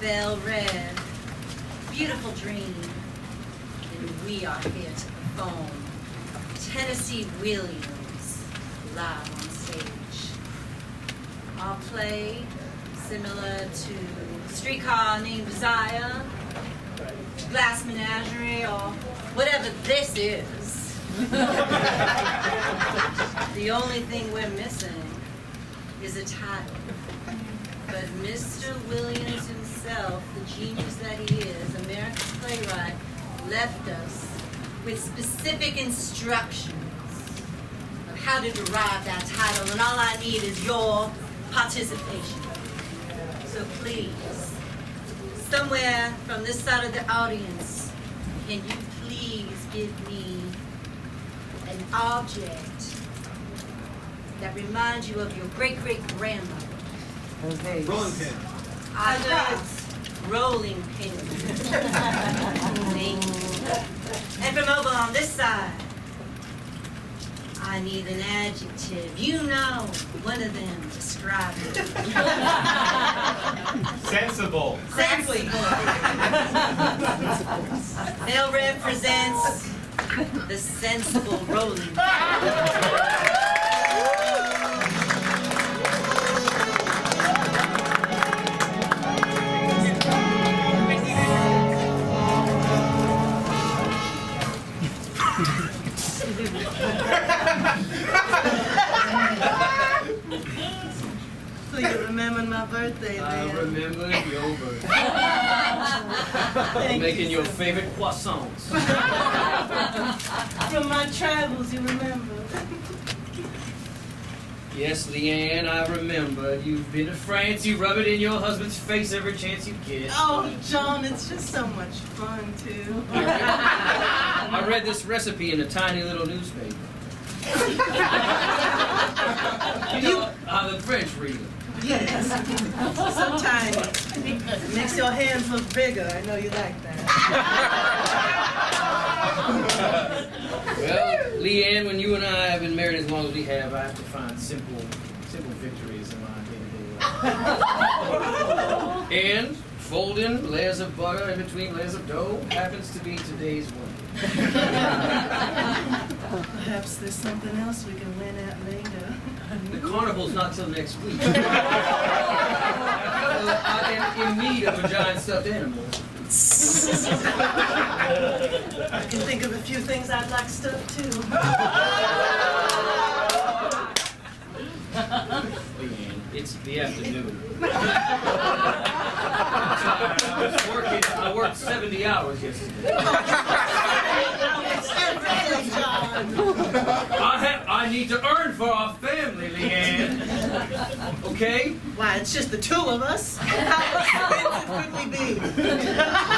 Belle Reve, beautiful dream, and we are here to perform Tennessee Williams live on stage. Our play, similar to Streetcar Named Desire, Glass Menagerie, or whatever this is. The only thing we're missing is a title. But Mr. Williams himself, the genius that he is, America's playwright, left us with specific instructions of how to derive that title, and all I need is your participation. So please, somewhere from this side of the audience, can you please give me an object that reminds you of your great-great-grandmother? Okay. Rolling pin. I got rolling pin. Thank you. And from over on this side, I need an adjective. You know, one of them describes it. Sensible. Sensible. Belle Reve presents the sensible rolling pin. So you remember my birthday, I Leanne? remember your birthday. Making your favorite croissants. From my travels, you remember? Yes, Leanne, I remember. You've been to France. You rub it in your husband's face every chance you get. Oh, John, it's just so much fun, too. I read this recipe in a tiny little newspaper. You know, I'm a French reader. Yes. So tiny. It makes your hands look bigger. I know you like that. Well, Leanne, when you and I have been married as long as we have, I have to find simple victories in my day-to-day life. And folding layers of butter in between layers of dough happens to be today's one. Perhaps there's something else we can win at later. The carnival's not till next week. I am in need of a giant stuffed animal. I can think of a few things I'd like stuffed, too. Leanne, it's the afternoon. I worked 70 hours yesterday. I need to earn for our family, Leanne. Okay? Why, it's just the two of us. How expensive could we be?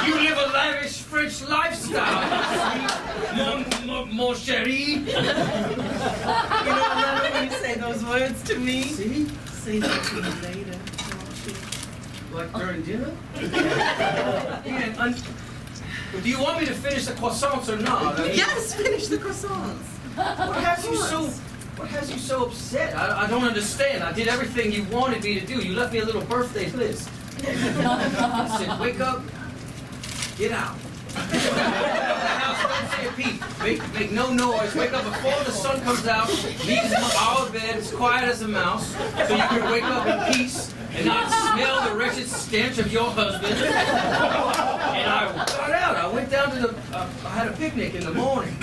You live a lavish French lifestyle, mon chéri. You know, I love it when you say those words to me. See? Say that to me later, don't you? Like during dinner? Do you want me to finish the croissants or not? I mean, Yes, finish the croissants. What has you so upset? I don't understand. I did everything you wanted me to do. You left me a little birthday list. I said, wake up, get out. The house, don't say a peep. Make no noise. Wake up before the sun comes out. Leave our bed as quiet as a mouse, so you can wake up in peace and not smell the wretched stench of your husband. And I got out. I went down to I had a picnic in the morning.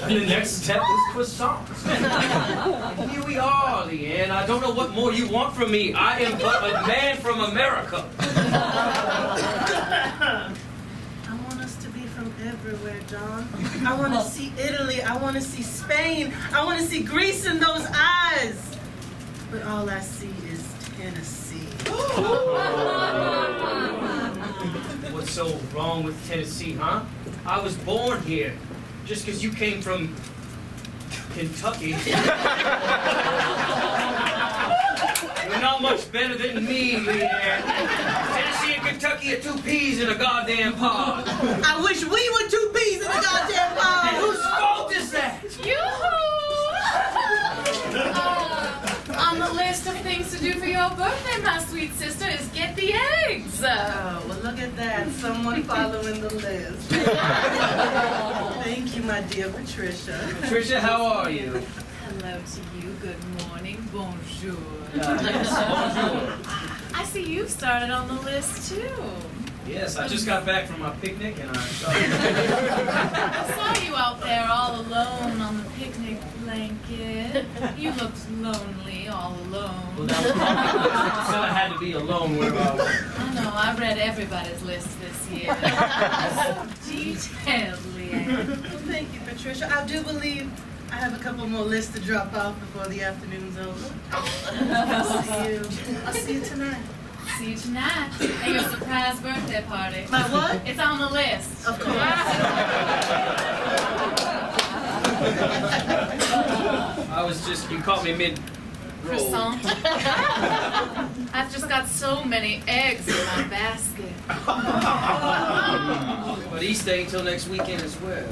And the next step was croissants. And here we are, Leanne. I don't know what more you want from me. I am but a man from America. I want us to be from everywhere. everywhere, John. I want to see Italy. I want to see Spain. I want to see Greece in those eyes. But all I see is Tennessee. What's so wrong with Tennessee, huh? I was born here. Just because you came from Kentucky. You're not much better than me, Leanne. Tennessee and Kentucky are 2 peas in a goddamn pod. I wish we were 2 peas in a goddamn And pod. whose fault is that? On the list of things to do for your birthday, my sweet sister, is get the eggs. Oh, well, look at that. Someone following the list. Thank you, my dear Patricia. Patricia, how are you? Hello to you. Good morning. Bonjour. Yes, bonjour. I see you've started on the list too. Yes, I just got back from my picnic and I saw I saw you out there all alone on the picnic blanket. You looked lonely, all alone. Well, that was probably good. So I had to be alone where I was. I know, I read everybody's list this year. So detailed, Leanne. Well, thank you, Patricia. I do believe I have a couple more lists to drop off before the afternoon's over. I'll see you tonight. See you tonight at your surprise birthday party. My what? It's on the list. Of course. I was just, you caught me mid-roll. Croissant. I've just got so many eggs in my basket. But he's staying till next weekend as well.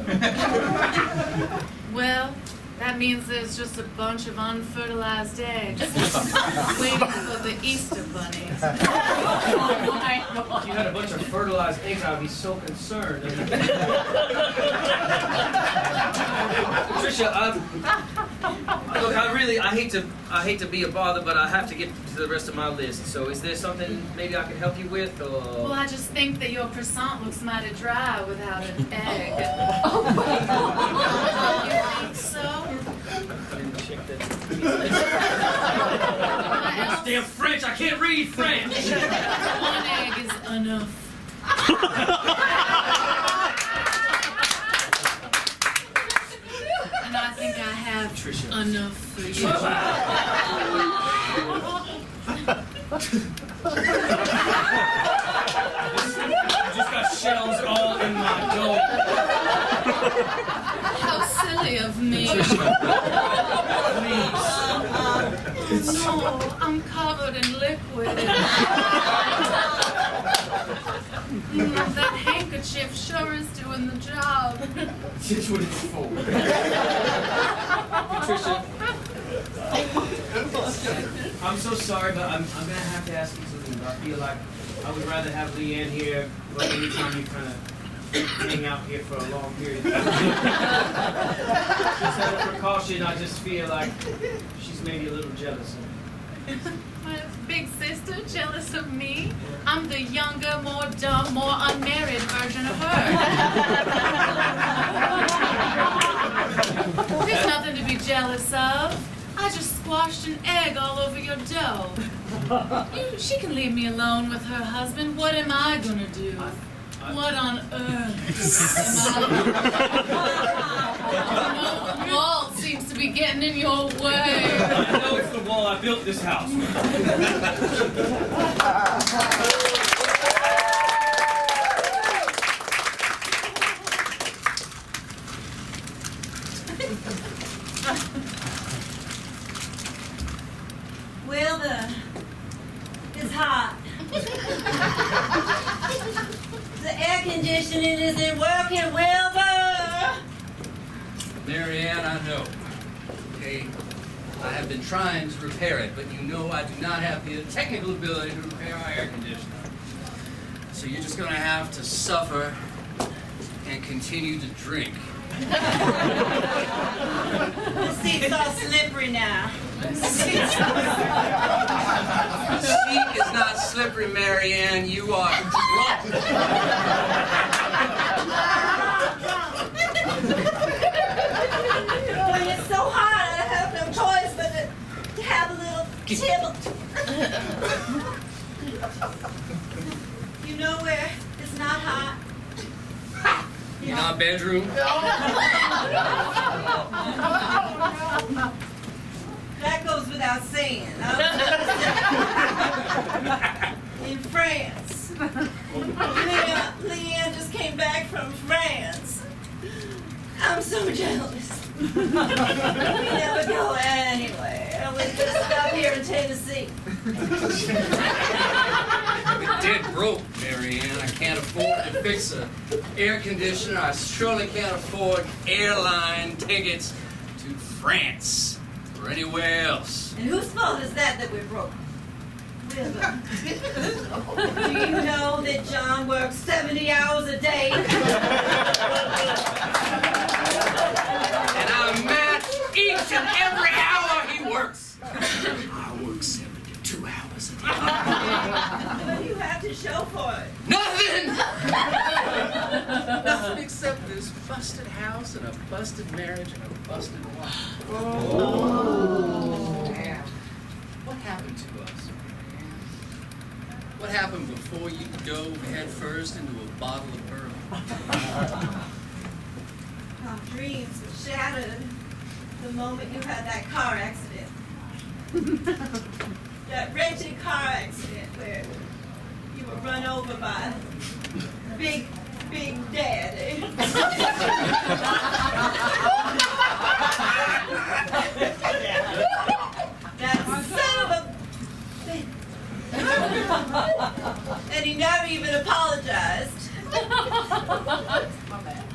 Well, that means there's just a bunch of unfertilized eggs waiting for the Easter bunnies. If you had a bunch of fertilized eggs, I would be so concerned. Patricia, look, I hate to be a bother, but I have to get to the rest of my list. So, is there something maybe I can help you with, or? Well, I just think that your croissant looks mighty dry without an egg. You think so? I didn't check that. What Damn French! I can't read French. else? 1 egg is enough. And I think I have Patricia. enough for you. Just got shells all in my dough. How silly of me. Please. No, I'm covered in liquid. That handkerchief sure is doing the job. That's what it's for. Patricia, I'm so sorry, but I'm gonna have to ask you something. I feel like I would rather have Leanne here, but anytime you kind of hang out here for a long period of time. Just out of precaution, I just feel like she's maybe a little jealous of me. My big sister jealous of me? I'm the younger, more dumb, more unmarried version of her. There's nothing to be jealous of. I just squashed an egg all over your dough. She can leave me alone with her husband. What am I gonna do? What on earth am I? The wall seems to be getting in your way. I know it's the wall I built this house with. Wilbur, it's hot. The air conditioning isn't working, Wilbur. Maryanne, I know. Okay, I have been trying to repair it, but you know I do not have the technical ability to repair our air conditioner. So you're just gonna have to suffer and continue to drink. The seat's all slippery now. The seat is not slippery, Maryanne. You are drunk. When it's so hot, I have no choice but to have a little tilt. You know where it's not hot? In our bedroom? That goes without saying. In France. Leanne just came back from France. I'm so jealous. We never go anywhere. We just stop here in Tennessee. I'm dead broke, Maryanne. I can't afford to fix an air conditioner. I surely can't afford airline tickets to France or anywhere else. And whose fault is that we're broke? Wilbur. Do you know that John works 70 hours a day? And I match each and every hour he works. I work 72 hours a day. What do you have to show for it? Nothing! Nothing except this busted house and a busted marriage and a busted wife. Oh. What happened to us? What happened before you dove head first into a bottle of bourbon? Our dreams were shattered the moment you had that car accident. That wretched car accident where you were run over by Big Daddy. That son of a bitch. And he never even apologized.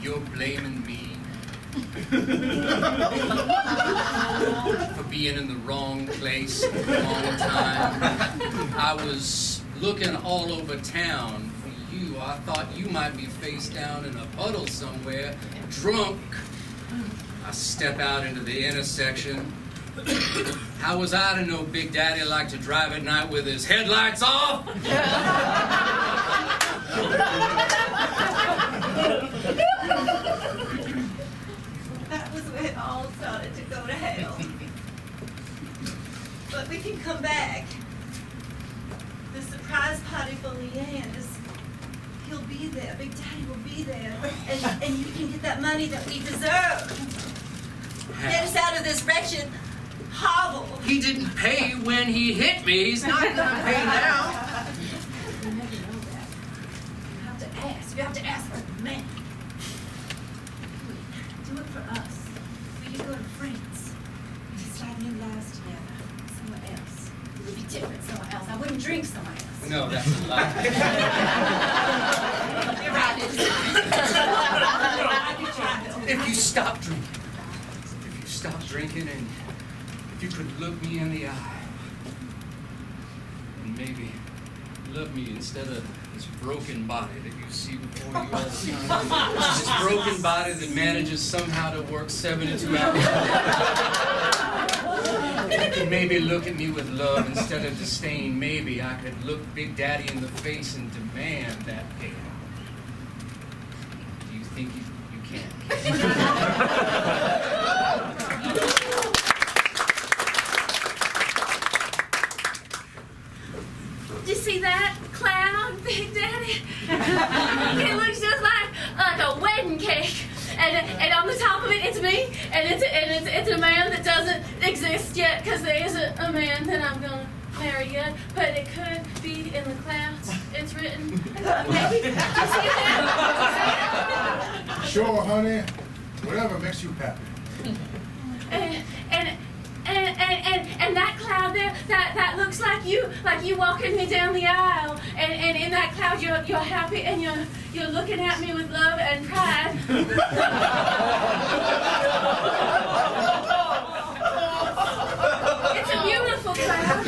You're blaming me for being in the wrong place at the wrong time. I was looking all over town for you. I thought you might be face down in a puddle somewhere, drunk. I step out into the intersection. How was I to know Big Daddy liked to drive at night with his headlights off? That was where it all started to go to hell. But we can come back. The surprise party for Leanne is, he'll be there. Big Daddy will be there. And you can get that money that we deserve. Get us out of this wretched hovel. He didn't pay when he hit me. He's not gonna pay now. You never know that. You have to ask. You have to ask the man. Do it for us. We can go to France. We can start new lives together. Somewhere else. It would be different somewhere else. I wouldn't drink somewhere else. No, that's a lie. You're right. If you stop drinking and if you could look me in the eye and maybe love me instead of this broken body that you see before you all the time. This broken body that manages somehow to work 72 hours. If you could maybe look at me with love instead of disdain, maybe I could look Big Daddy in the face and demand that payout. Do you think you can? Did you see that clown, Big Daddy? It looks just like a wedding cake. And on the top of it, it's me, and it's a man that doesn't exist yet, because there isn't a man that I'm gonna marry yet. But it could be in the clouds. It's written. Maybe. Did you see that? Sure, honey. Whatever makes you happy. And that cloud there, that looks like you walking me down the aisle. And in that cloud, you're happy and you're looking at me with love and pride. It's a beautiful cloud.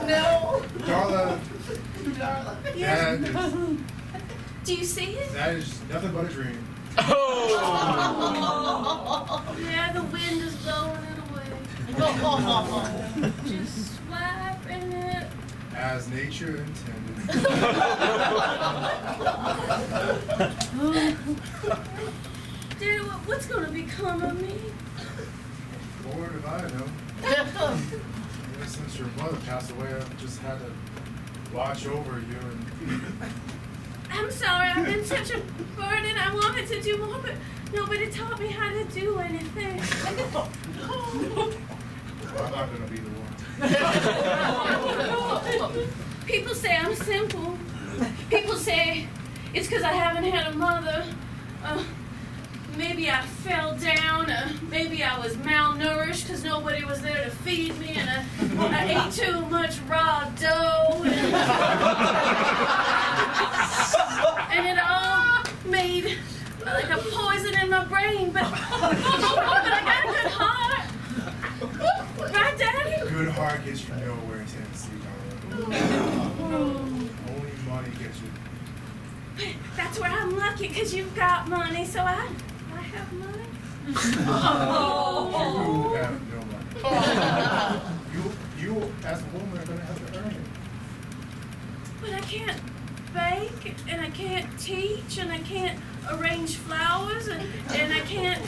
No. Darla. Yes. That Do you see it? is nothing but a dream. Yeah, the wind is blowing it away. Just swiping it. As nature intended. Daddy, what's going to become of me? Lord, if I know. Ever since your mother passed away, I've just had to watch over you I'm sorry, I've been such a burden. I wanted to do more, but nobody taught me how to do anything. Well, I'm not gonna be the one. People say I'm simple. People say it's because I haven't had a mother. Maybe I fell down. Maybe I was malnourished because nobody was there to feed me, and I ate too much raw dough. And it all made like a poison in my brain. But I got a good heart. Right, Daddy? Good heart gets you nowhere in Tennessee, Darla. Only money gets you. That's where I'm lucky, because you've got money, so I have money. You have no money. You as a woman are gonna have to earn it. But I can't bake, and I can't teach, and I can't arrange flowers, and I can't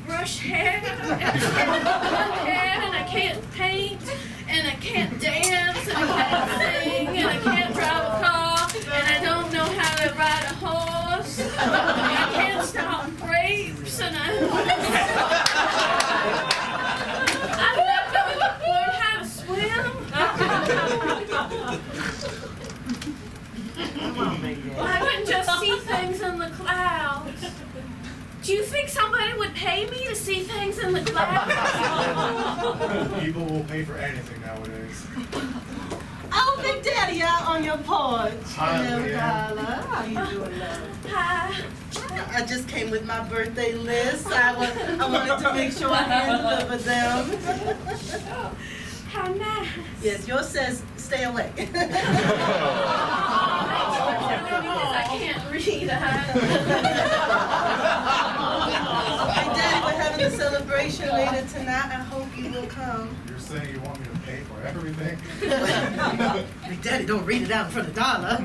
brush hair, and I can't paint, and I can't dance, and I can't sing, and I can't drive a car, and I don't know how to ride a horse, and I can't stop grapes, and I've never learned how to swim. Well, I couldn't just see things in the clouds. Do you think somebody would pay me to see things in the clouds? People will pay for anything nowadays. Oh, Big Daddy out on your porch. Hi, Hello, Leanne. Darla. How you doing, love? Hi. I just came with my birthday list. I wanted to make sure I hand delivered them. How nice. Yes, yours says stay away. Because I can't read. Hey, Daddy, we're having a celebration later tonight. I hope you will come. You're saying you want me to pay for everything? Big Daddy, don't read it out in front of Darla.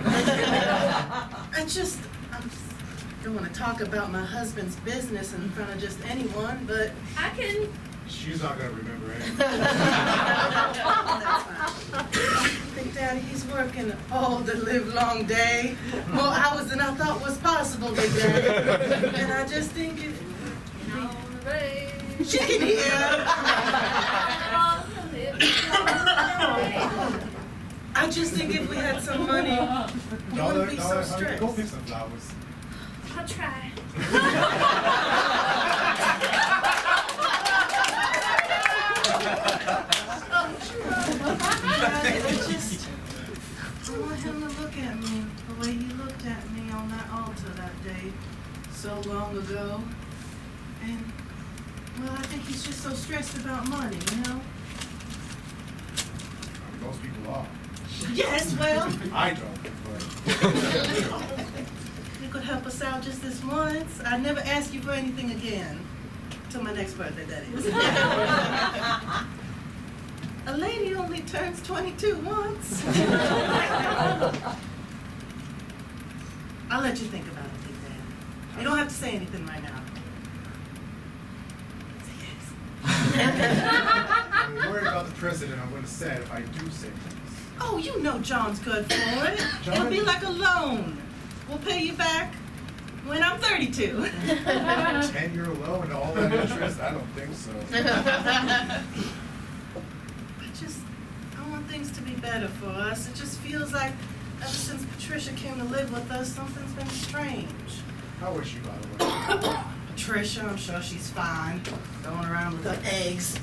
I just don't want to talk about my husband's business in front of just anyone, but I can. She's not gonna remember anything. that's fine. Big Daddy, he's working all the live long day, more hours than I thought was possible, Big Daddy. And I just think it. She can hear. I just think if we had some money, we wouldn't be so stressed. Go pick some flowers. I'll try. I want him to look at me the way he looked at me on that altar that day so long ago. And, well, I think he's just so stressed about money, you know? Most people are. Yes, well, I don't, but. you could help us out just this once. I'd never ask you for anything again. Till my next birthday, that is. A lady only turns 22 once. I'll let you think about it, Big Daddy. You don't have to say anything right now. Say yes. I'm worried about the president. I'm gonna say it if I do say things. Oh, you know John's good for it. John? It'll be like a loan. We'll pay you back when I'm 32. 10-year loan and all that interest? I don't think so. I want things to be better for us. It just feels like ever since Patricia came to live with us, something's been strange. How is she, by the way? Patricia, I'm sure she's fine. Going around with her eggs.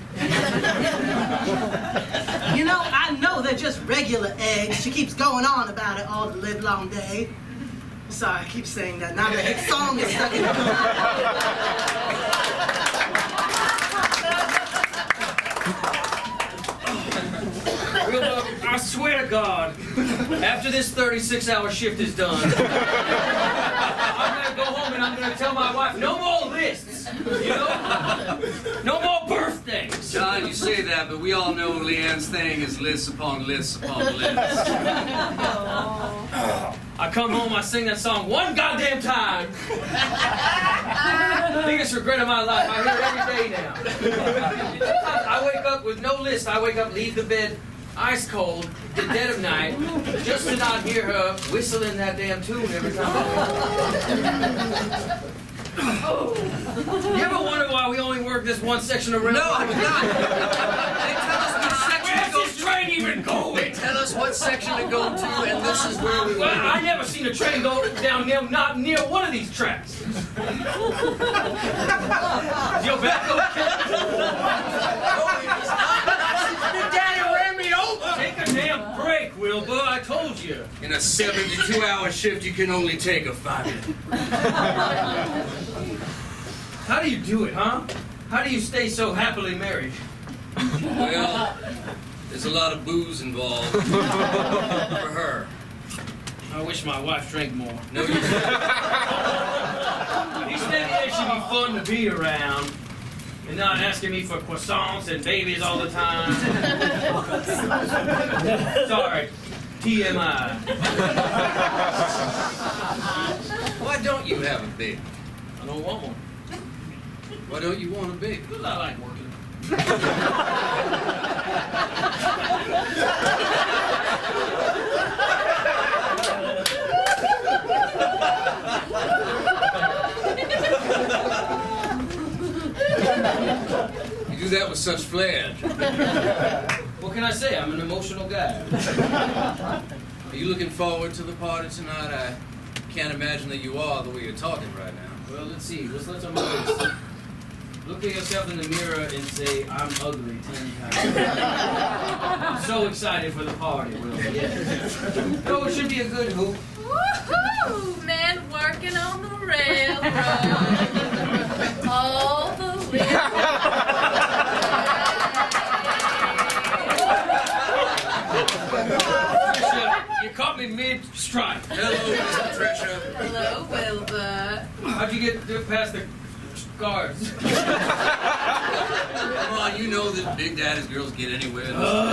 You know, I know they're just regular eggs. She keeps going on about it all the live long day. Sorry, I keep saying that. Now the hit song is stuck in my Wilbur, I swear to God, after this 36-hour shift is done, I'm gonna go home and I'm gonna tell my wife, no more lists, you know? No more birthdays. John, you say that, but we all know Leanne's thing is lists upon lists upon lists. I come home, I sing that song one goddamn time. Biggest regret of my life. I hear it every day now. I wake up with no list. I wake up, leave the bed ice cold, the dead of night, just to not hear her whistling that damn tune every time. You ever wonder why we only work this one section of railroad? No, I do not. They tell us what section to go Where's this train even going? They tell us what section to go to, and this is where we Well, work. I never seen a train go down there, not near one of these tracks. Is your back okay? Your daddy ran me over. Take a damn break, Wilbur. I told you. In a 72-hour shift, you can only take a 5-minute. How do you do it, huh? How do you stay so happily married? Well, there's a lot of booze involved for her. I wish my wife drank more. No, you These ladies should be fun to be around. And not asking me for croissants and babies all the time. Sorry, TMI. Why don't you have a baby? I don't want one. Why don't you want a baby? Because I like working. You do that with such flair. What can I say? I'm an emotional guy. Are you looking forward to the party tonight? I can't imagine that you are the way you're talking right now. Well, let's see. Let's let some others. Look at yourself in the mirror and say, I'm ugly 10 times. I'm so excited for the party, Will. No, it should be a good hoop. Woohoo! Men working on the railroad. All the way. Patricia, you caught me mid-strike. Hello, Miss Patricia. Hello, Wilbur. How'd you get past the guards? Come on, you know that Big Daddy's girls get anywhere. All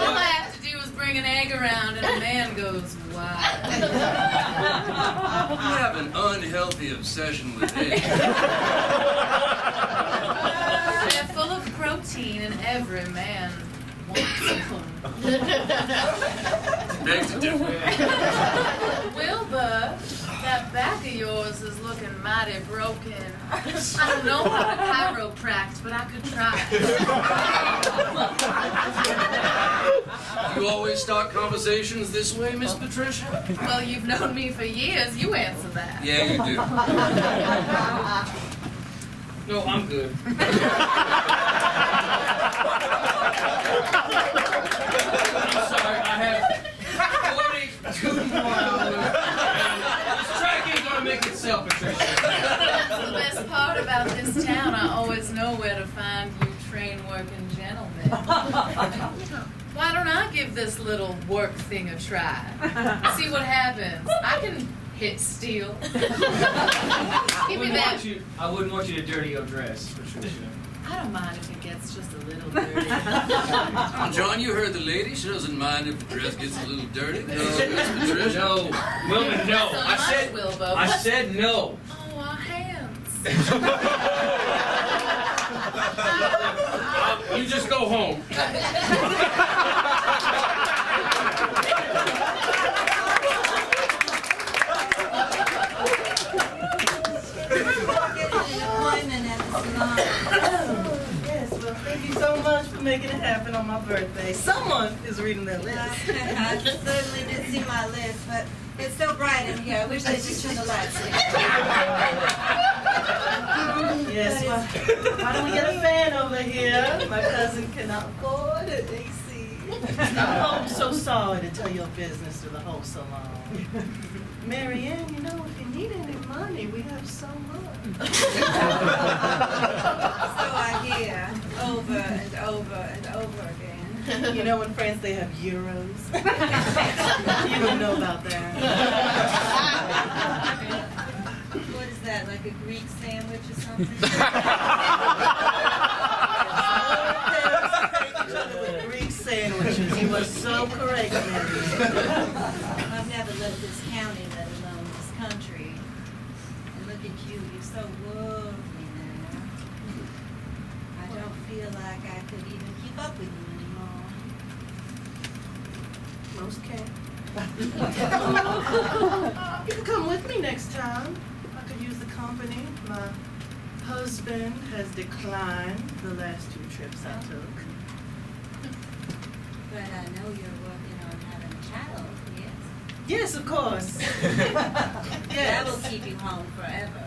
I have to do is bring an egg around and a man goes wild. You have an unhealthy obsession with eggs. They're full of protein and every man wants them. Begs to differ. Wilbur, that back of yours is looking mighty broken. I don't know how to chiropract, but I could try. You always start conversations this way, Miss Patricia? Well, you've known me for years. You answer that. Yeah, you do. No, I'm good. I'm sorry, I have 42 more hours. This track ain't gonna make itself, Patricia. That's the best part about this town. I always know where to find you train-working gentlemen. Why don't I give this little work thing a try? See what happens. I can hit steel. Give me that. I wouldn't want you to dirty your dress, Patricia. I don't mind if it gets just a little dirty. Come on, John, you heard the lady. She doesn't mind if the dress gets a little dirty. No, Miss Patricia. No, Wilbur, no. So I much, said, Wilbur. I said no. Oh, our hands. You just go home. Yes, well, thank you so much for making it happen on my birthday. Someone is reading that list. I certainly did see my list, but it's so bright in here. I wish they just turned the lights on. Yes, well, why don't we get a fan over here? My cousin cannot afford an AC. I'm so sorry to tell your business to the whole salon. Maryanne, you know, if you need any money, we have so much. So I hear over and over and over again. You know, in France they have euros. You don't know about that. What is that, like a Greek sandwich or something? Greek sandwiches. You are so correct, Maryanne. I've never left this county, let alone this country. And look at you, you're so lovely now. I don't feel like like I could even keep up with you anymore. Most can't. You can come with me next time. I could use the company. My husband has declined the last 2 trips I took. But I know you're working on having a child, yes? Yes, of course. That will keep you home forever.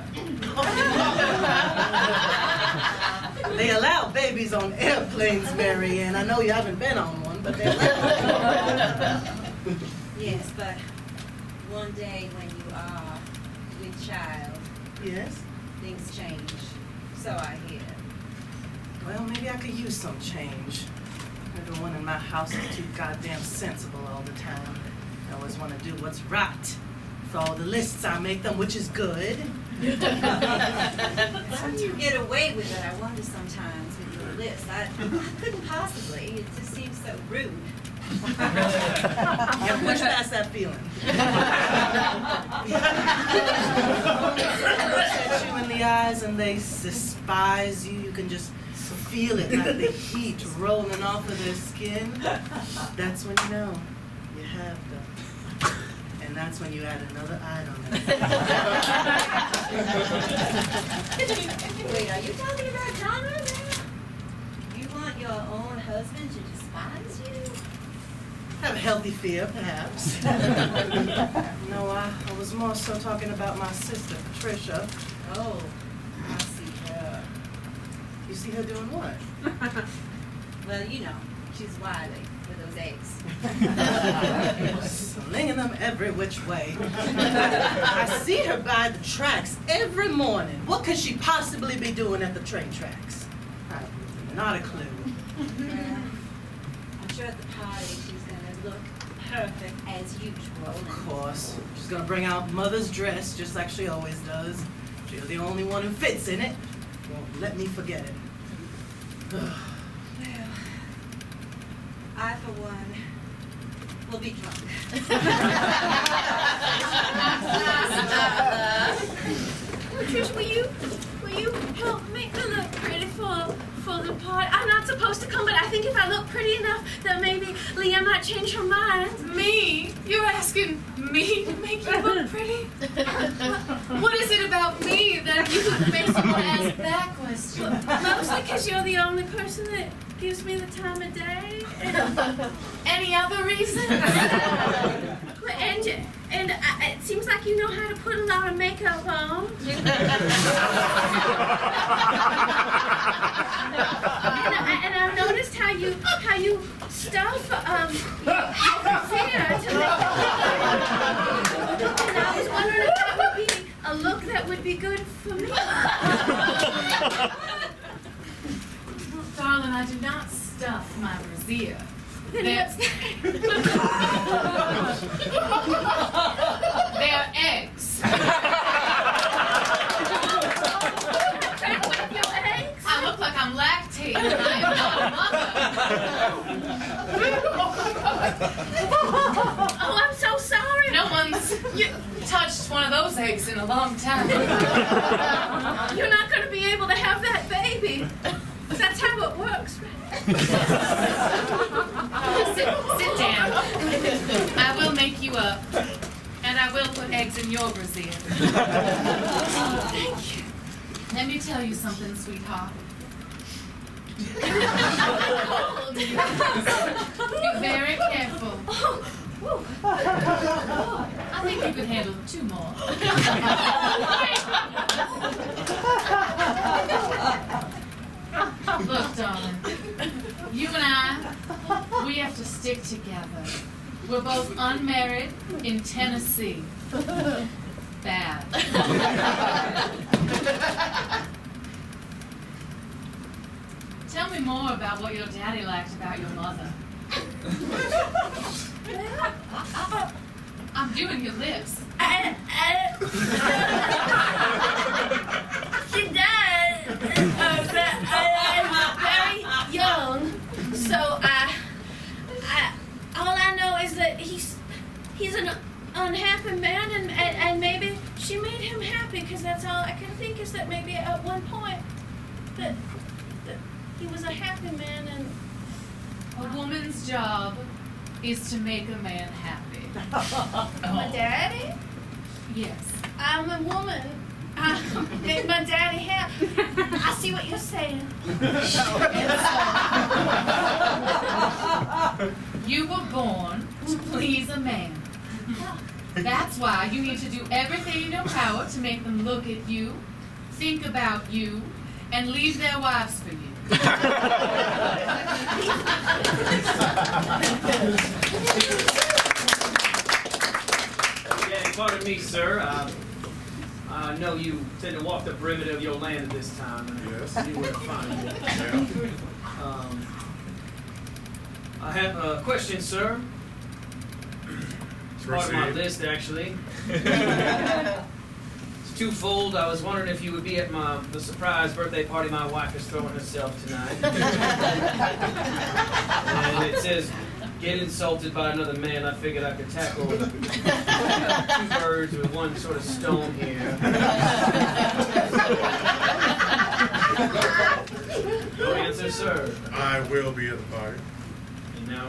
They allow babies on airplanes, Maryanne. I know you haven't been on one, but they allow. Yes, but one day when you are with child, Yes? things change. So I hear. Well, maybe I could use some change. Everyone in my house is too goddamn sensible all the time. I always want to do what's right. With all the lists I make them, which is good. How do you get away with it? I wonder sometimes with your list. I couldn't possibly. It just seems so rude. Yeah, push past that feeling. Someone looks at you in the eyes and they despise you. You can just feel it, like the heat rolling off of their skin. That's when you know you have them. And that's when you add another item. Wait, are you talking about genre now? You want your own husband to despise you? Have a healthy fear, perhaps. No, I was more so talking about my sister, Patricia. Oh, I see her. You see her doing what? Well, you know, she's wily with those eggs. Slinging them every which way. I see her by the tracks every morning. What could she possibly be doing at the train tracks? Not a clue. Yeah. I'm sure at the party she's gonna look perfect as usual. Of course. She's gonna bring out mother's dress just like she always does. She's the only one who fits in it. Won't let me forget it. Well, I, for one, will be drunk. Patricia, will you help make me look pretty for the party? I'm not supposed to come, but I think if I look pretty enough, that maybe Leanne might change her mind. Me? You're asking me to make you look pretty? What is it about me that you makes you want to ask that question? Mostly because you're the only person that gives me the time of day. Any other reason? And it seems like you know how to put a lot of makeup on. And I've noticed how you stuff your hair to make and I was wondering if that would be a look that would be good for me. Darling, I do not stuff my brassiere. Then They're eggs. I look like I'm lactating and I am not a mother. Oh, I'm so sorry. No one's touched one of those eggs in a long time. You're not going to be able to have that baby. That's how it works, right? Sit down. I will make you up, and I will put eggs in your brassiere. Thank you. Let me tell you something, sweetheart. Be very careful. I think you could handle 2 more. Look, darling, you and I, we have to stick together. We're both unmarried in Tennessee. Bad. Tell me more about what your daddy liked about your mother. I'm doing your lips. She does. I'm very young, so all I know is that he's an unhappy man, and maybe she made him happy, because that's all I can think is that maybe at one point that he was a happy man and A woman's job is to make a man happy. my daddy? Yes. I'm a woman. I make my daddy happy. I see what you're saying. You were born to please a man. That's why you need to do everything in your power to make them look at you, think about you, and leave their wives for you. Yeah, pardon me, sir. I know you tend to walk the perimeter of your land at this time, and Yes. see where to find you. Yeah. I have a question, sir. It's part of my Proceed. list, actually. It's twofold. I was wondering if you would be at the surprise birthday party my wife is throwing herself tonight. And it says, get insulted by another man. I figured I could tackle 2 birds with one sort of stone here. No answer, sir. I will be at the party. And now,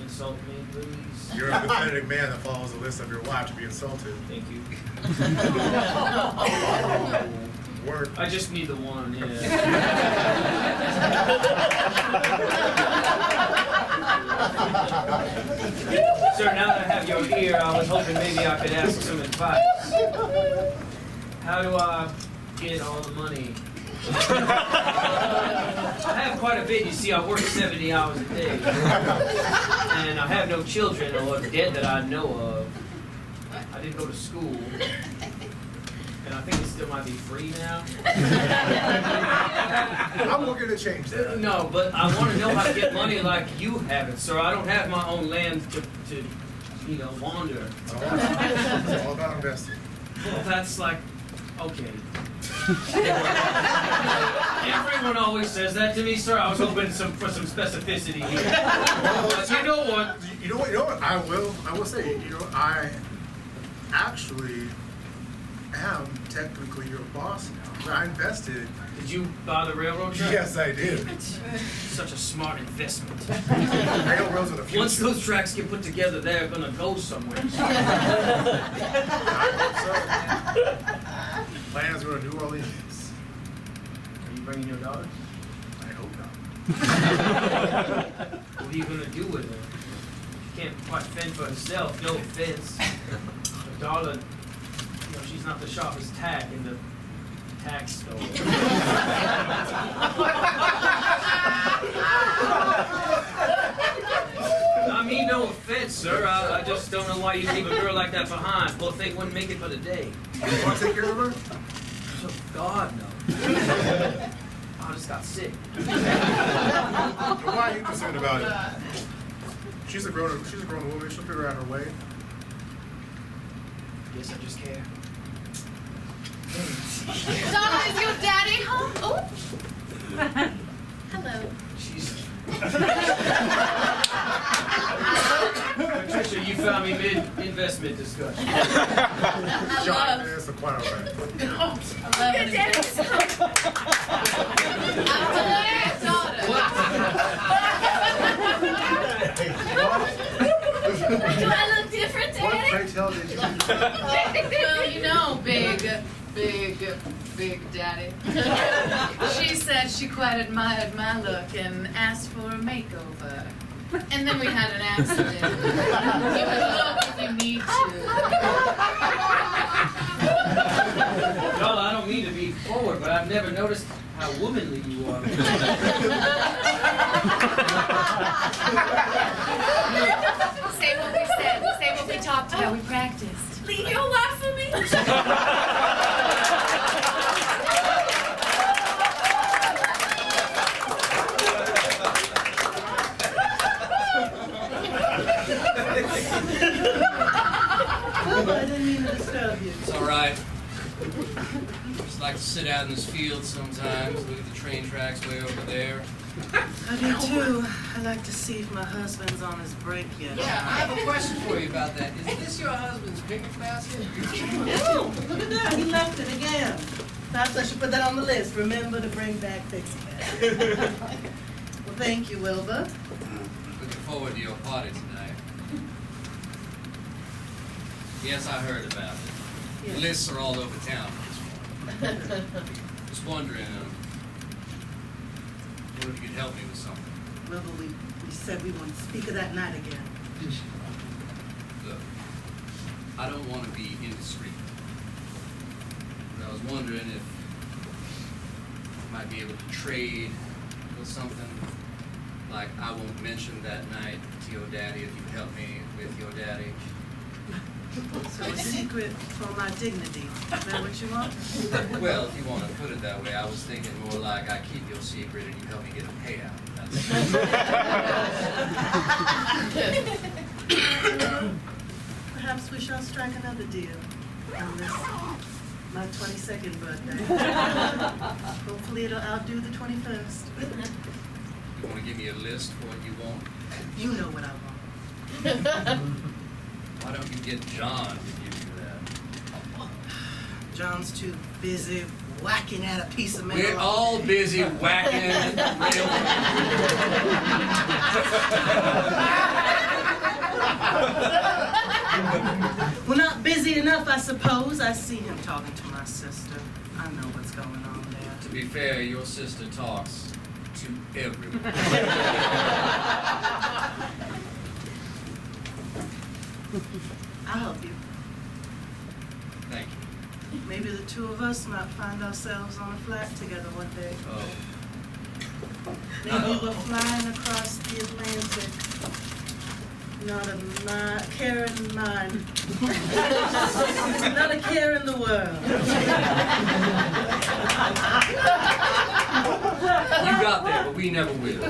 insult me, please. You're a pathetic man that follows the list of your wife to be insulted. Thank you. Work. I just need the one, yeah. Sir, now that I have your ear, I was hoping maybe I could ask some advice. How do I get all the money? I have quite a bit, you see. I work 70 hours a day. And I have no children or dead that I know of. I didn't go to school. And I think it still might be free now. I'm looking to change that. No, but I want to know how to get money like you have it, sir. I don't have my own land to wander. It's all about investing. Well, that's like, okay. Everyone always says that to me, sir. I was hoping for some specificity here. But you know what? You know what? I will say, I actually am technically your boss now. I invested. Did you buy the railroad track? Yes, I did. Such a smart investment. Railroads of the future. Once those tracks get put together, they're gonna go somewhere. I hope so. Plans go to New Orleans. Are you bringing your daughter? I hope not. What are you gonna do with her? She can't quite fend for herself, no offense. But Darla, she's not the sharpest tack in the tack store. I mean, no offense, sir. I just don't know why you leave a girl like that behind. Both they wouldn't make it for the day. You want to take care of her? Oh, God, no. I just got sick. Why are you concerned about it? She's a grown woman. She'll figure out her way. Guess I just care. Donna, is your daddy home? Oh. Hello. She's... Patricia, you found me mid-investment discussion. John, that's quite all right. I love it. Do I look different, What Daddy? pray tell did you do? Well, big daddy. She said she quite admired my look and asked for a makeover. And then we had an accident. You can look if you need to. Darla, I don't mean to be forward, but I've never noticed how womanly you are. Say what we said. Say what we talked about. We practiced. Leave your wife for me? I didn't mean to disturb you. It's all right. Just like to sit out in this field sometimes, look at the train tracks way over there. I do too. I like to see if my husband's on his break yet. Yeah, I have a question for you about that. Is this your husband's picnic basket? Oh, look at that. He left it again. Perhaps I should put that on the list. Remember to bring back face mask. Well, thank you, Wilbur. Looking forward to your party tonight. Yes, I heard about it. Yes. Lists are all over town this morning. Just wondering, what if you could help me with something? Wilbur, we said we want to speak of that night again. Look, I don't want to be indiscreet. But I was wondering if I might be able to trade with something. Like, I won't mention that night to your daddy if you help me with your daddy. So a secret for my dignity. Is that what you want? Well, if you want to put it that way, I was thinking more like I keep your secret and you help me get a payout. Perhaps we shall strike another deal on this, my 22nd birthday. Hopefully it'll outdo the 21st. You want to give me a list for what you want? You know what I want. Why don't you get John to give you that? John's too busy whacking at a piece of mail. We're all busy whacking Well, not busy enough, I suppose. I see him talking to my sister. I know what's going on there. To be fair, your sister talks to everyone. I'll help you. Thank you. Maybe the two of us might find ourselves on a flat together one day. Oh. Maybe we're flying across the Atlantic. Not a care in mind. Not a care in the world. You got there, but we never will.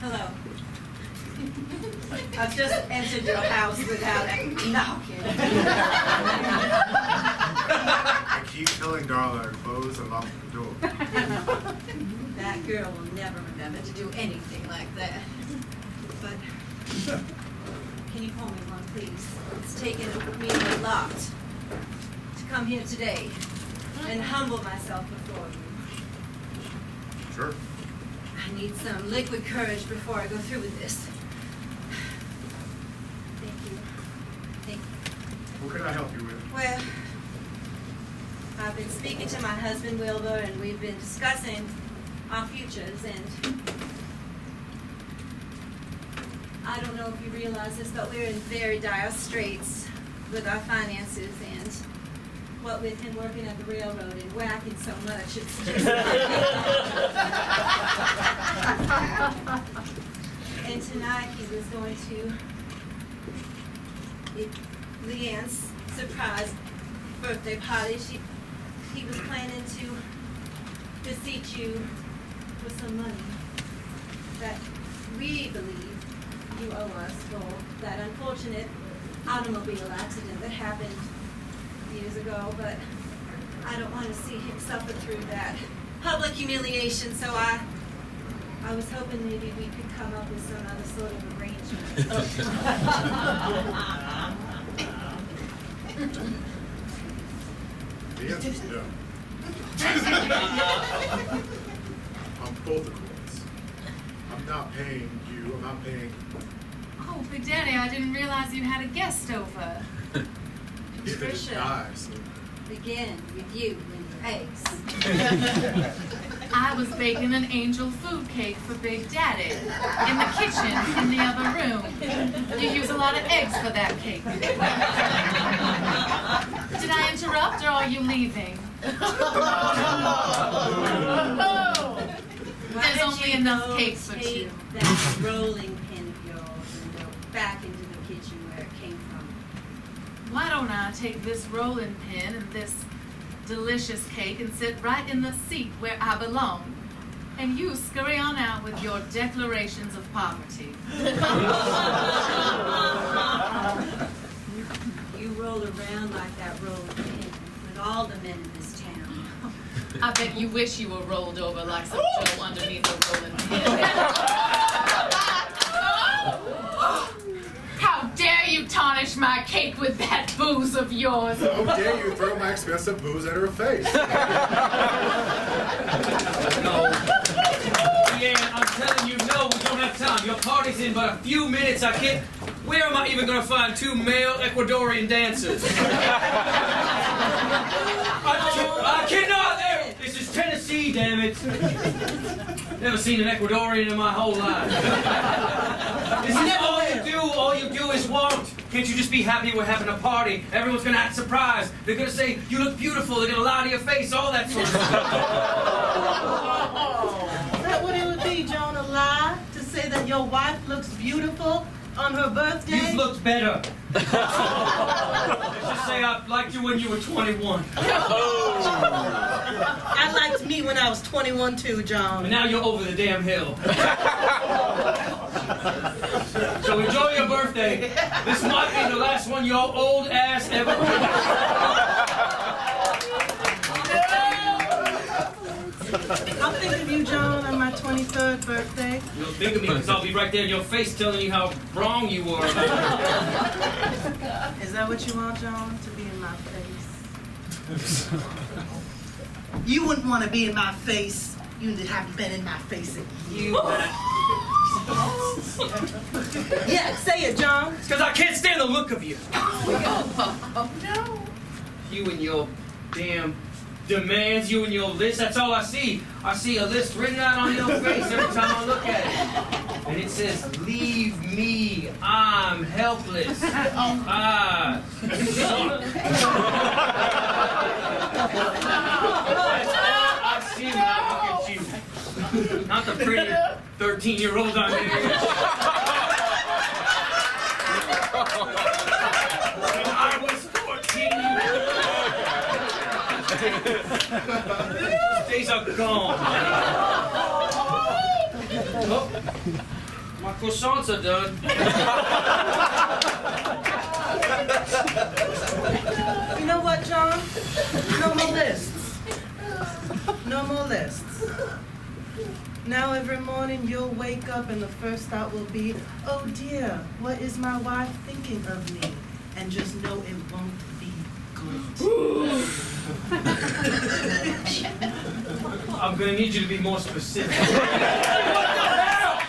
Hello. I've just entered your house without knocking. I keep telling Darla to close and lock the door. That girl will never remember to do anything like that. But can you pull me one, please? It's taken me a lot to come here today and humble myself before you. Sure. I need some liquid courage before I go through with this. Thank you. Thank you. What can I help you with? Well, I've been speaking to my husband, Wilbur, and we've been discussing our futures, and I don't know if you realize this, but we're in very dire straits with our finances, and what with him working at the railroad and whacking so much, it's just... And tonight he was going to Leanne's surprise birthday party. He was planning to beseech you for some money that we believe you owe us for that unfortunate automobile accident that happened years ago, but I don't want to see him suffer through that public humiliation, so I was hoping maybe we could come up with some other sort of arrangement. The answer's no. On both accounts. I'm not paying you, I'm not paying Oh, Big Daddy, I didn't realize you had a guest over. if it Patricia. dies. Begin with you and your eggs. I was baking an angel food cake for Big Daddy in the kitchen in the other room. You use a lot of eggs for that cake. Did I interrupt or are you leaving? There's only enough cake for two. Take that rolling pin of yours and go back into the kitchen where it came from. Why don't I take this rolling pin and this delicious cake and sit right in the seat where I belong? And you scurry on out with your declarations of poverty. You roll around like that rolling pin with all the men in this town. I bet you wish you were rolled over like some Joe underneath a rolling pin. garnish my cake with that booze of yours. How dare you throw my expensive booze at her face? No. Leanne, I'm telling you, no, we don't have time. Your party's in but a few minutes. I can't. Where am I even going to find 2 male Ecuadorian dancers? I cannot. This is Tennessee, damn it. Never seen an Ecuadorian in my whole life. This is all you do. All you do is want. Can't you just be happy we're having a party? Everyone's going to act surprised. They're going to say, you look beautiful. They're going to lie to your face, all that sort of stuff. Is that what it would be, Joan, a lie? To say that your wife looks beautiful on her birthday? You've looked better. Let's just say I liked you when you were 21. I liked me when I was 21 too, John. And now you're over the damn hill. So enjoy your birthday. This might be the last one your old ass ever I'll think of you, John, on my 23rd birthday. You'll think of me because I'll be right there in your face telling you how wrong you were. Is that what you want, John, to be in my face? You wouldn't want to be in my face. You haven't been in my face in years. Yeah, say it, John. It's because I can't stand the look of you. Oh, no. You and your damn demands, you and your list, that's all I see. I see a list written out on your face every time I look at it. And it says, leave me, I'm helpless. I've seen when I look at you. Not the pretty 13-year-old I'm here. When I was 14. Days are gone. Oh, my croissants are done. You know what, John? No more lists. No more lists. Now every morning you'll wake up and the first thought will be, oh dear, what is my wife thinking of me? And just know it won't be good. I'm gonna need you to be more specific. What the hell?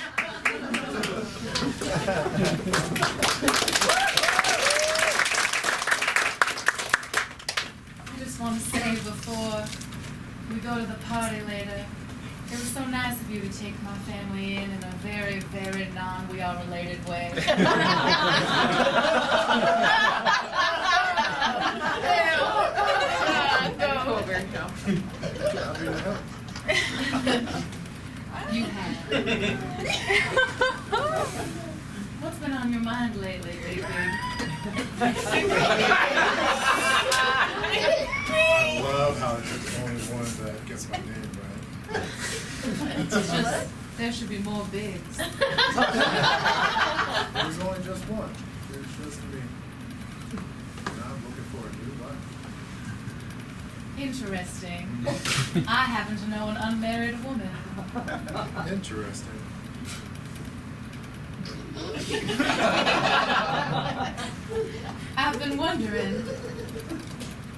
I just want to say before we go to the party later, it was so nice of you to take my family in a very, very non-we-are-related way. You have. What's been on your mind lately, baby? I love how you're the only one that gets my name right. It's just, there should be more bigs. There's only just one. There's just me. And I'm looking for a new life. Interesting. I happen to know an unmarried woman. Interesting. I've been wondering,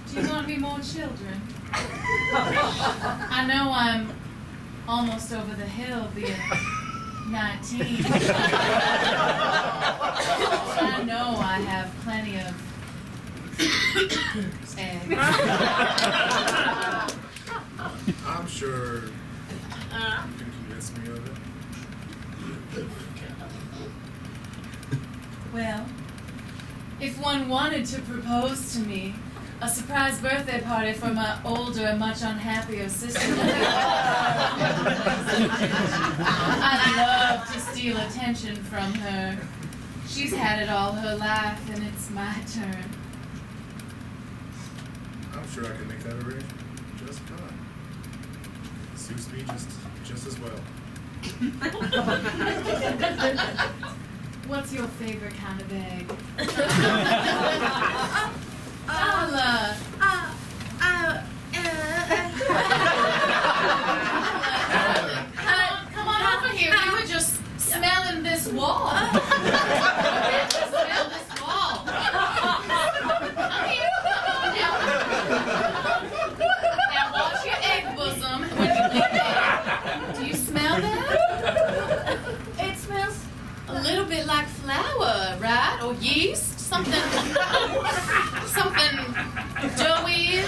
do you want me more children? I know I'm almost over the hill being 19. I know I have plenty of eggs. I'm sure you can convince me of it. Well, if one wanted to propose to me, a surprise birthday party for my older and much unhappier sister. I'd love to steal attention from her. She's had it all her life, and it's my turn. I'm sure I can make that arrangement just fine. Suits me just as well. What's your favorite kind of egg? Darla. Come on over here. We were just smelling this wall. Smell this wall. something doughy,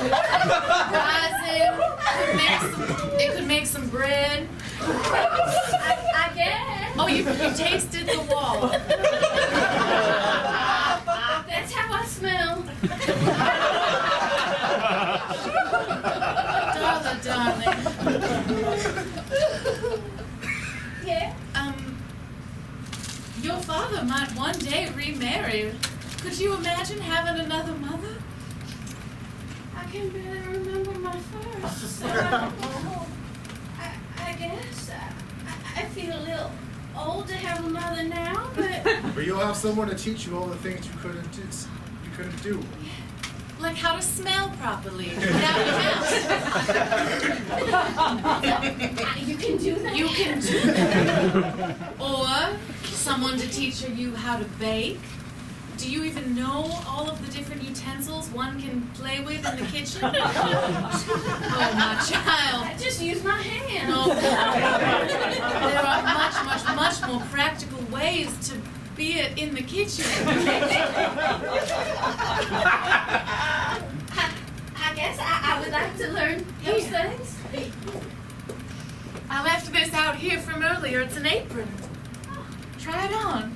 rising. It could make some bread. I guess. Oh, you tasted the wall. That's how I smell. Darla, darling. Yeah. Your father might one day remarry. Could you imagine having another mother? I can barely remember my first. I guess I feel a little old to have a mother now, but But you'll have someone to teach you all the things you couldn't do. Like how to smell properly without your mouth. you can do that. You can do that. Or someone to teach you how to bake. Do you even know all of the different utensils one can play with in the kitchen? Oh, my child. I just use my hands. No. There are much more practical ways to be it in the kitchen. I guess I would like to learn those things. I left this out here from earlier. It's an apron. Try it on.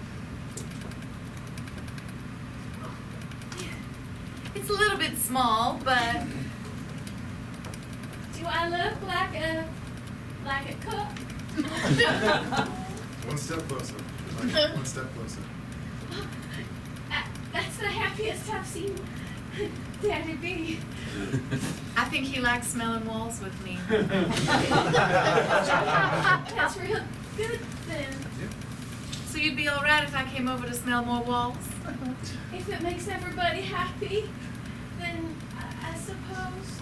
It's a little bit small, but Do I look like a cook? One step closer. One step closer. That's the happiest I've seen Daddy be. I think he likes smelling walls with me. That's real good then. So you'd be all right if I came over to smell more walls? If it makes everybody happy, then I suppose.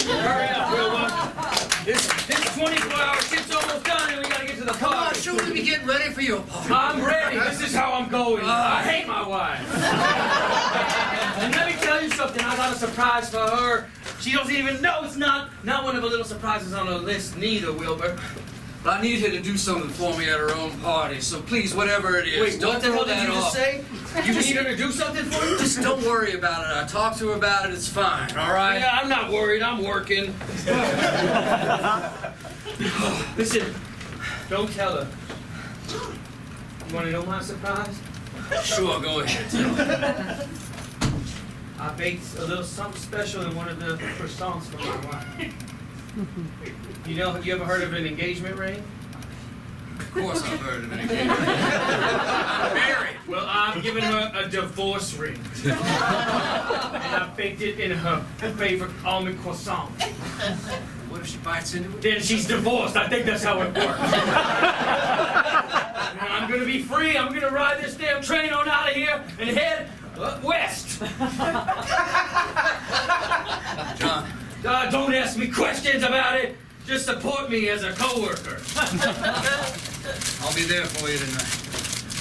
Hurry up, Wilbur. This 24-hour shift's almost done and we gotta get to the Come on, party. shouldn't we be getting ready for your party? I'm ready. This is how I'm going. I hate my wife. And let me tell you something. I got a surprise for her. She doesn't even know it's not one of the little surprises on her list neither, Wilbur. But I need her to do something for me at her own party, so please, whatever it is, Wait, don't what the hell throw did that you just off. say? You need her to do something for you? Just don't worry about it. I talked to her about it. It's fine, all right? Yeah, I'm not worried. I'm working. Listen, don't tell her. You want to know my surprise? Sure, go ahead. Tell her. I baked a little something special in one of the croissants for my wife. You ever heard of an engagement ring? Of course I've heard of it again. I'm married. Well, I'm giving her a divorce ring. And I baked it in her favorite almond croissant. What if she bites into it? Then she's divorced. I think that's how it works. And I'm gonna be free. I'm gonna ride this damn train on out of here and head west. John, Don't ask me questions about it. Just support me as a coworker. I'll be there for you tonight.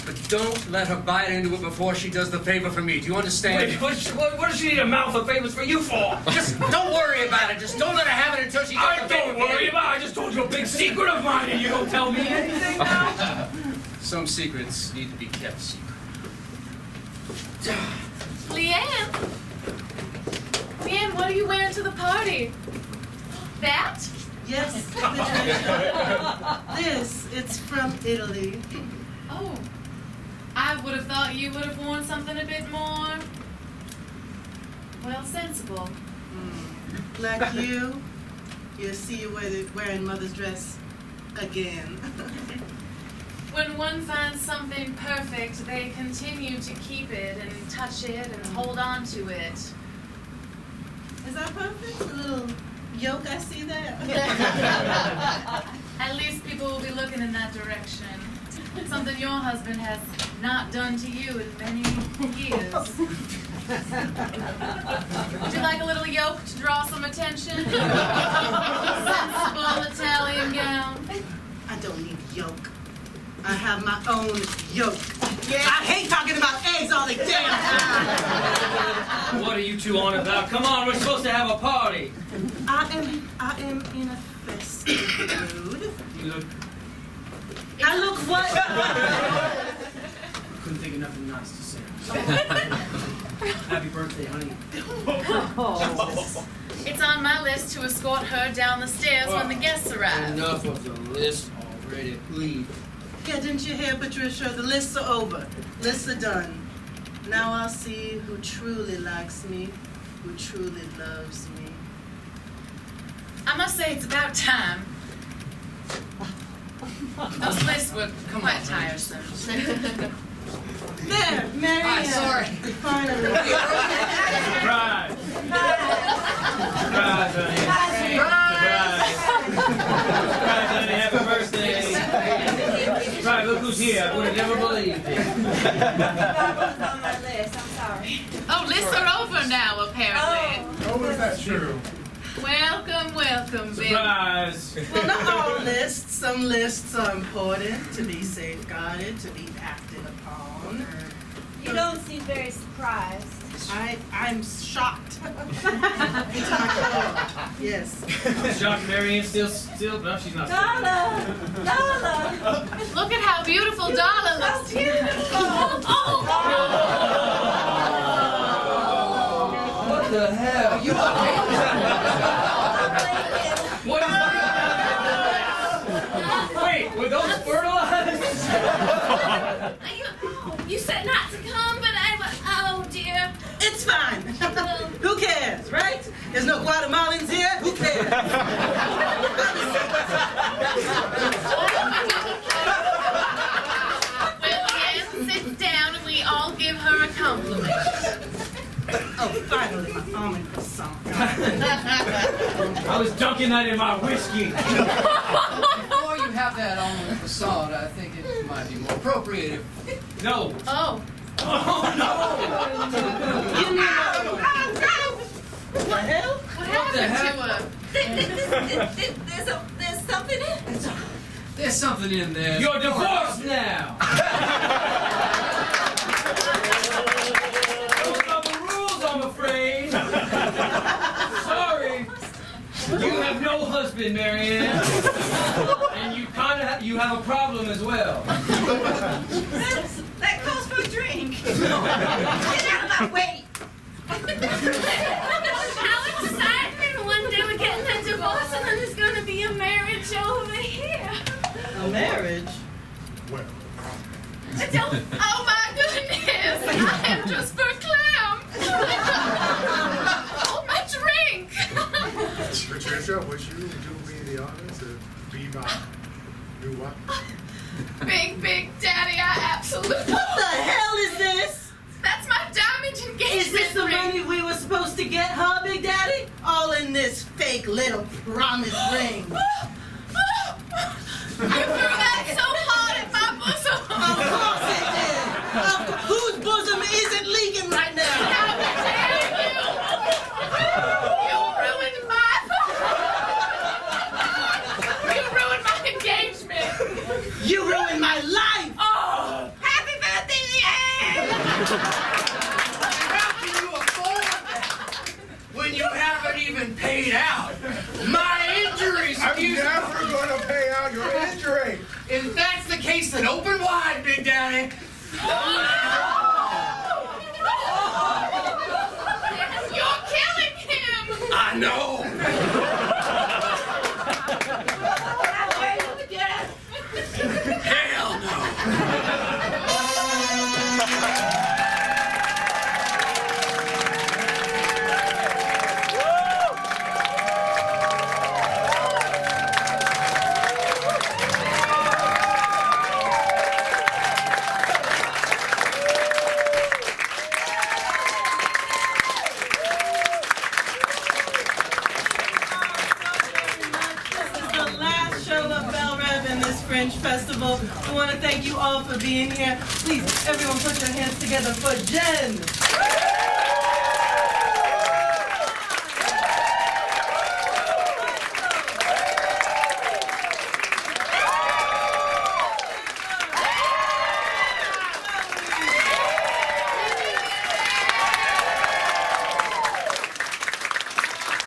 But don't let her bite into it before she does the favor for me. Do you understand? Wait, what does she need a mouth of favors for you for? Just don't worry about it. Just don't let her have it until she does I the favor don't for worry me. about it. I just told you a big secret of mine and you don't tell me anything now? Some secrets need to be kept secret. Leanne? Leanne, what are you wearing to the party? That? Yes, it's from Italy. Oh, I would have thought you would have worn something a bit more, well, sensible. Like you see you wearing mother's dress again. When one finds something perfect, they continue to keep it and touch it and hold on to it. Is that perfect? A little yoke, I see that. At least people will be looking in that direction. Something your husband has not done to you in many years. Would you like a little yoke to draw some attention? Sensible Italian gown. I don't need yoke. I have my own yoke. Yeah. I hate talking about eggs all the damn time. What are you two on about? Come on, we're supposed to have a party. I am in a festive mood. You look I I look what? Couldn't think of nothing nice to say. Happy birthday, honey. It's on my list to escort her down the stairs when the guests arrive. Enough of the list already, please. Yeah, didn't you hear, Patricia? The lists are over. Lists are done. Now I'll see who truly likes me, who truly loves me. I must say it's about time. Those lists were quite tiresome. There, Maryanne. Sorry. Finally. Surprise! Surprise, honey. Surprise, honey. Happy birthday. Surprise, look who's here. I would have never believed it. On my list, I'm sorry. Oh, lists are over now, apparently. Oh, is that true? Welcome, welcome, baby. Surprise! Well, not all lists. Some lists are important to be safeguarded, to be acted upon. You don't seem very surprised. I'm shocked. Yes. I'm shocked Maryanne still, no, she's not. Darla! Look at how beautiful Darla looks. What the hell? You What is Wait, were those fertilized? You said not to come, but oh dear. It's fine. Who cares, right? There's no Guatemalans here. Who cares? William sits down and we all give her a compliment. Oh, finally, my almond croissant. I was dunking that in my whiskey. Before you have that almond croissant, I think it might be more appropriate if... No. Oh. Oh, Give me another one. What the hell? What happened to her? There's something in it. there's something in there. no! You're divorced now! Those are the rules, I'm afraid. Sorry. You have no husband, Maryanne. And you have a problem as well. That calls for a drink. Get out of my way. How exciting! One day we're getting a divorce and then there's gonna be a marriage over here. A marriage? Well, Oh my goodness! I am just verklempt. Hold my drink. Patricia, would you do me the honor to be my new wife? Big Daddy, I absolutely... What the hell is this? That's my diamond engagement Is this the ring. money we were supposed to get, huh, Big Daddy? All in this fake little promise ring. You threw that so hard at my bosom. Of course it did. Whose bosom isn't leaking right now? How dare you! You ruined my engagement. You ruined my life. Oh, happy birthday, Leanne! How can you afford that when you haven't even paid out? My injuries, I'm never gonna pay out your injury. If that's the case, then open wide, Big Daddy. You're killing him! I know. Hell no. This is the last show of Belle Reve in this Fringe Festival. We want to thank you all for being here. Please, everyone put your hands together for Jen.